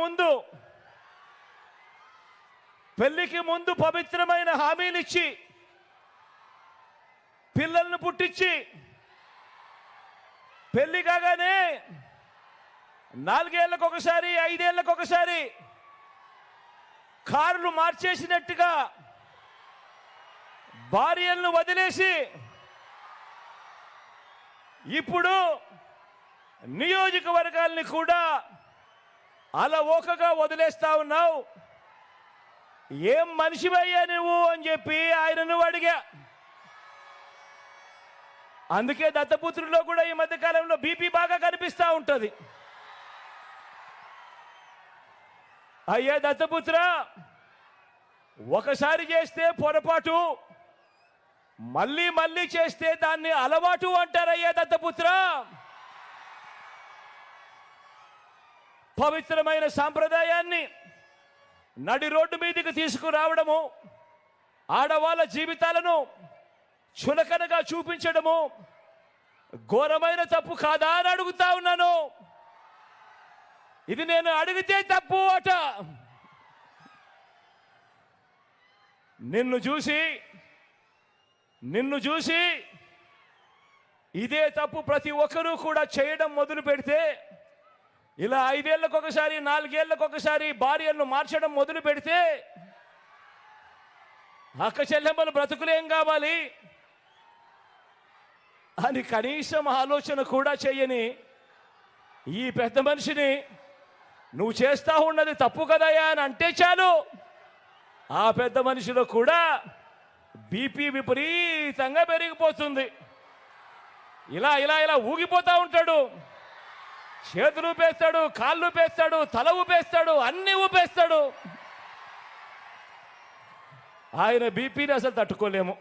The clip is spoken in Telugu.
ముందు పవిత్రమైన హామీలిచ్చి పిల్లలను పుట్టించి పెళ్లి కాగానే 4 ఏళ్లకు ఒకసారి 5 ఏళ్లకు ఒకసారి కార్లు మార్చేసినట్టుగా భార్యలను వదిలేసి ఇప్పుడు నియోజకవర్గాల్ని కూడా అలవోకగా వదిలేస్తా ఉన్నావు. ఏం మనిషివయ్యా నువ్వు అని చెప్పి ఆయనను అడిగా. అందుకే దత్తపుత్రుల్లో కూడా ఈ మధ్య కాలంలో బీపీ బాగా కనిపిస్తూ ఉంటుంది. అయ్యా దత్తపుత్ర, ఒకసారి చేస్తే పొరపాటు, మళ్ళీ మళ్ళీ చేస్తే దాన్ని అలవాటు అంటారయ్యా దత్తపుత్ర. పవిత్రమైన సాంప్రదాయాన్ని నడి రోడ్డు మీదకి తీసుకురావడము, ఆడవాళ్ళ జీవితాలను చులకనగా చూపించడము ఘోరమైన తప్పు కాదా అని అడుగుతా ఉన్నాను. ఇది నేను అడిగితే తప్పు అట. నిన్ను చూసి ఇదే తప్పు ప్రతి ఒక్కరూ కూడా చేయడం మొదలు పెడితే, ఇలా 5 ఏళ్లకు ఒకసారి 4 ఏళ్లకు ఒకసారి భార్యలను మార్చడం మొదలు పెడితే అక్క చెల్లెమ్మలు బ్రతుకులేం కావాలి అని కనీసం ఆలోచన కూడా చేయని ఈ పెద్ద మనిషిని నువ్వు చేస్తా ఉన్నది తప్పు కదయ్యా అని అంటే చాలు, ఆ పెద్ద మనిషిలో కూడా బీపీ విపరీతంగా పెరిగిపోతుంది. ఇలా ఇలా ఇలా ఊగిపోతూ ఉంటాడు. చేతులు ఊపేస్తాడు, కాళ్ళు ఊపేస్తాడు, తల ఊపేస్తాడు, అన్ని ఊపేస్తాడు. ఆయన బీపీని అసలు తట్టుకోలేము.